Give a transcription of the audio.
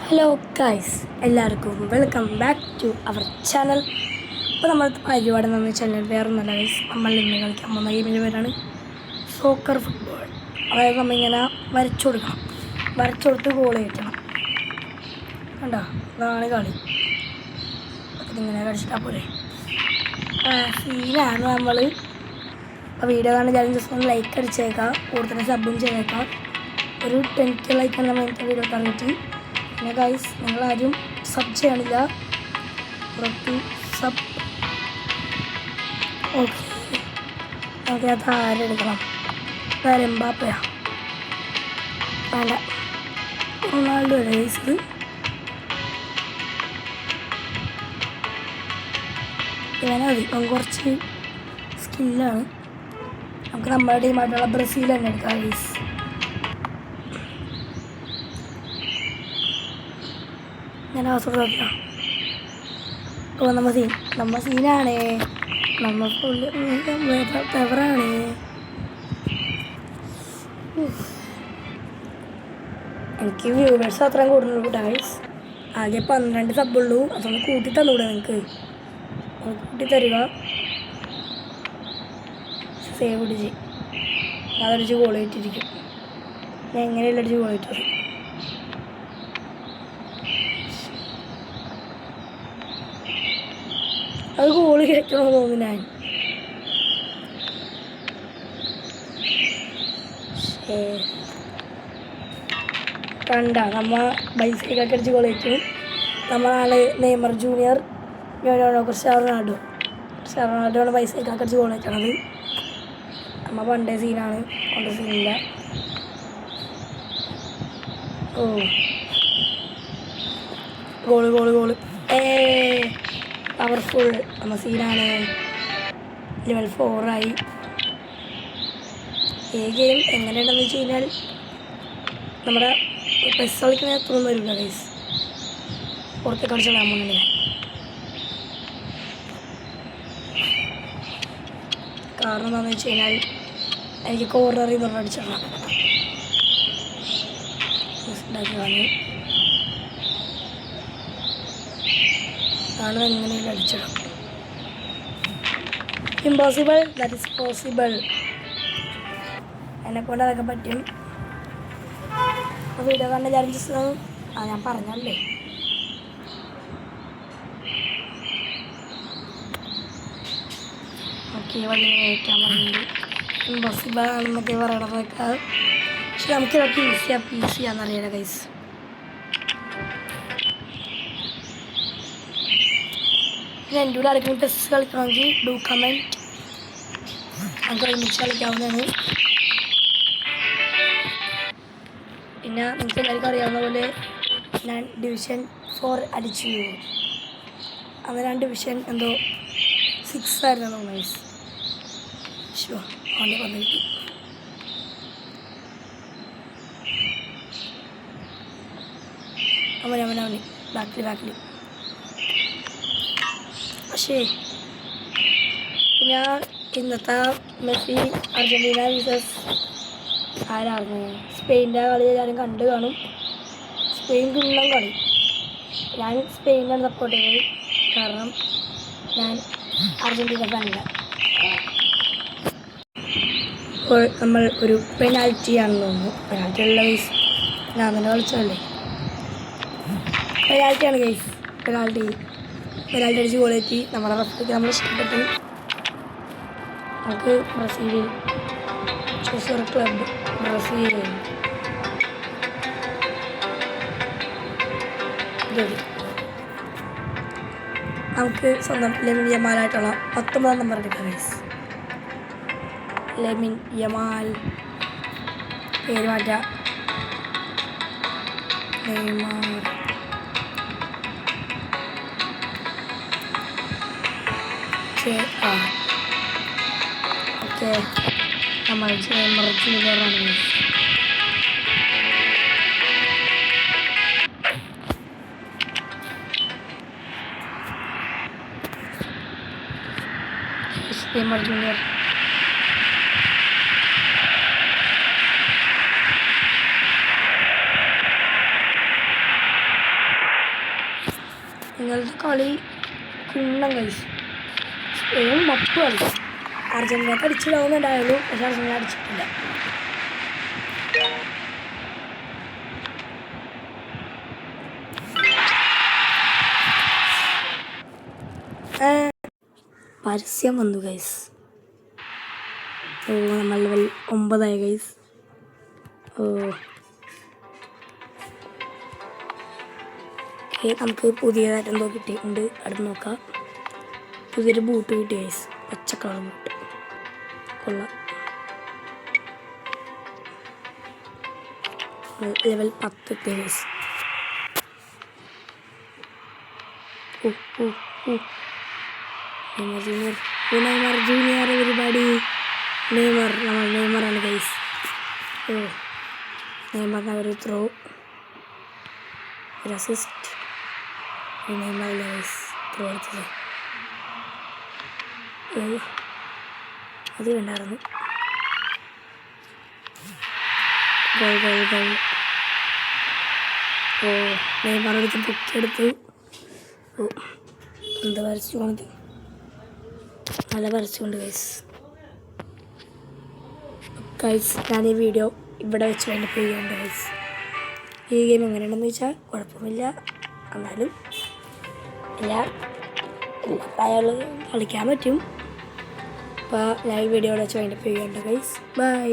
Hello guys, എല്ലാവർക്കും welcome back to our channel. ഇപ്പോൾ നമ്മൾ പരിപാടി എന്ന് വെച്ചാൽ വേറൊന്നല്ല ഗൈസ്, നമ്മൾ ഇന്ന് കളിക്കാൻ പോകുന്ന ഗെയിമിൻ്റെ പേരാണ് സോക്കർ ഫുട്ബോൾ. അതായത് നമ്മളിങ്ങനെ വരച്ചു കൊടുക്കണം, വരച്ചു കൊടുത്ത് ഗോൾ കയറ്റണം. കണ്ടോ, അതാണ് കളി. അതിങ്ങനെ കളിച്ചിട്ടാൽ പോലെ സീനാണ് നമ്മൾ. അപ്പോൾ വീഡിയോ കാണാൻ ഞാൻ ജസ്റ്റ് ഒന്ന് ലൈക്ക് അടിച്ചേക്കാം, കൂടുതൽ സബും ചെയ്തേക്കാം. ഒരു 10K ലൈക്കാണ് നമ്മൾ ഇന്നത്തെ വീഡിയോ പറഞ്ഞിട്ട്. പിന്നെ ഗൈസ്, നിങ്ങളാരും സബ് ചെയ്യണില്ല, പുറത്ത് സബ്. ഓക്കെ, നമുക്കത് ആരെടുക്കണം? എംബാപ്പയാ വേണ്ട, റൊണാൾഡോ ഗൈസ്. ഇവനെ മതി, കുറച്ച് സ്കില്ലാണ്. നമുക്ക് നമ്മുടെ ടീമായിട്ടുള്ള ബ്രസീൽ തന്നെ എടുക്കാം ഗൈസ്. ഞാൻ ആസ്വദിക്കാം. അപ്പോൾ നമ്മ സീനാണ്, നമ്മ ഫുള്ള് പെവറാണ്. എനിക്ക് വ്യൂവേഴ്സ് അത്രയും കൂടുന്നുള്ളൂ ഗൈസ്. ആകെ 12 സബുള്ളൂ. അതൊന്ന് കൂട്ടി തന്നൂടെ നിങ്ങൾക്ക്? കൂട്ടി തരിക. സേവ് അടിച്ച് അതടിച്ച് ഗോൾ ഇട്ടിരിക്കും. ഞാൻ എങ്ങനെയല്ല അടിച്ച് ഗോൾ ഇട്ടത്. അത് ഗോള് കയറ്റണമെന്ന് തോന്നുന്നു ഞാൻ. കണ്ട, നമ്മ ബൈസൈക്കൊക്കെ അടിച്ച് ഗോൾ കയറ്റും. നമ്മളാണ് നെയ്മർ ജൂനിയർ, ക്രിസ്ത്യാനോ റൊണാൾഡോയാണ് ബൈസൈക്കൊക്കെ അടിച്ച് ഗോൾ കയറ്റണത്. നമ്മ പണ്ടേ സീനാണ്, കൊണ്ട് സീനില്ല. ഓ, ഗോള് പവർഫുൾ. നമ്മ സീനാണ്, ലെവൽ 4 ഈ ഗെയിം എങ്ങനെയുണ്ടെന്ന് വെച്ച് കഴിഞ്ഞാൽ നമ്മുടെ പെസ് കളിക്കുന്ന എത്രയൊന്നും വരില്ല ഗൈസ്. പുറത്ത് കളിച്ചാൽ പോകുന്നുണ്ട്. കാരണം എന്താണെന്ന് വെച്ച് കഴിഞ്ഞാൽ എനിക്ക് കോർണറിൽ നിന്ന് അടിച്ചിടണം. ആണ് എങ്ങനെയും അടിച്ചിടാം. Impossible, that is possible. എന്നെക്കൊണ്ട് അതൊക്കെ പറ്റും. വീഡിയോ കണ്ട് ഞാൻ പറഞ്ഞല്ലേ. ഓക്കെ, വലിയ കയറ്റാൻ പറഞ്ഞിട്ട് ഇമ്പോസിബിൾ ആണെന്നൊക്കെ പറയണതൊക്കെ. പക്ഷെ നമുക്കിതൊക്കെ ഈസിയാണെന്നറിയാം ഗൈസ്. എൻ്റെ കൂടെ ആരെങ്കിലും ടെസ്റ്റ് കളിക്കണമെങ്കിൽ ഡു കമൻറ്റ്. നമുക്ക് ഒരുമിച്ച് കളിക്കാവുന്നതാണ്. പിന്നെ നിങ്ങൾക്ക് എല്ലാവർക്കും അറിയാവുന്ന പോലെ ഞാൻ ഡിവിഷൻ 4 അടിച്ചു. അന്ന് ഞാൻ ഡിവിഷൻ എന്തോ 6 ആയിരുന്നു ഗൈസ്. അവൻ്റെ വന്നിട്ട് അവന് ബാക്കിൽ. പക്ഷേ ഞാൻ ഇന്നത്തെ മെസ്സി അർജൻറ്റീന വീസസ് ആരായിരുന്നു സ്പെയിൻ്റെ കളി എല്ലാവരും കണ്ടു കാണും. സ്പെയിൻ കിണ്ണം കളി. ഞാൻ സ്പെയിനാണ് സപ്പോർട്ട് ചെയ്തത്, കാരണം ഞാൻ അർജൻറ്റീന ഫാനല്ല. ഇപ്പോൾ നമ്മൾ ഒരു പെനാൽറ്റിയാണെന്ന് തോന്നുന്നു. പെനാൽറ്റി ഉള്ള ഗൈസ്, ഞാൻ തന്നെ കളിച്ചതല്ലേ. പെനാൽറ്റിയാണ് ഗൈസ്. പെനാൽറ്റി അടിച്ച് ഗോളേറ്റി. നമ്മുടെ റഫറിക്ക് നമ്മൾ ഇഷ്ടപ്പെട്ടു. നമുക്ക് ബ്രസീലിൽ ചൂസർ ക്ലബ് ബ്രസീൽ. നമുക്ക് സ്വന്തം ലെമിൻ യമാലായിട്ടുള്ള 19 നമ്പർ എടുക്കാം ഗൈസ്. ലെമിൻ യമാൽ, പേര് മാറ്റാം, നെയ്മർ. ഓക്കെ, നമ്മൾ ജൂനിയറാണ്. ജൂനിയർ ഇന്നലത്തെ കളി കിണ്ണം കഴിച്ചു. സ്പെയിൻ മപ്പ് കളിച്ചു. അർജന്റീനക്ക് അടിച്ചിടാവുന്നുണ്ടായുള്ളൂ, പക്ഷെ അർജന്റീന അടിച്ചിട്ടില്ല. പരസ്യം വന്നു ഗൈസ്. ഓ നമ്മൾ ലെവൽ 9 ഗൈസ്. ഓ നമുക്ക് പുതിയതായിട്ട് എന്തോ കിട്ടിയിട്ടുണ്ട്. അടുത്ത് നോക്കാം. പുതിയൊരു ബൂട്ട് കിട്ടി ഗൈസ്, പച്ചക്കളർ ബൂട്ട് കൊള്ളാം. ലെവൽ 10 എത്തി ഗൈസ്. ഓ ഓ ഓ നെയ്മർ ജൂനിയർ ഒരുപാട് നെയ്മറാണ് ഗൈസ്. ഓ നെയ്മറിന് ഒരു ത്രോ, ഒരു അസിസ്റ്റ്. നെയ്മറിൻ്റെ ഗൈസ് ത്രോ എടുത്തത് അത് വേണ്ടായിരുന്നു. ഗോൾ. ഓ നെയ്മർ എടുത്ത് പൊക്കിയെടുത്ത്. ഓ എന്താ വരച്ചുകൊണ്ട്, നല്ല വരച്ചുകൊണ്ട് ഗൈസ്. ഞാൻ ഈ വീഡിയോ ഇവിടെ വെച്ച് വേണ്ടി ചെയ്യുന്നുണ്ട് ഗൈസ്. ഈ ഗെയിം എങ്ങനെയുണ്ടെന്ന് വെച്ചാൽ കുഴപ്പമില്ല, എന്നാലും എല്ലാ പ്രായമുള്ളതും കളിക്കാൻ പറ്റും. അപ്പോൾ ഞാൻ ഈ വീഡിയോ ഇവിടെ വെച്ച് വേണ്ടി ചെയ്യുന്നുണ്ട് ഗൈസ്. ബൈ.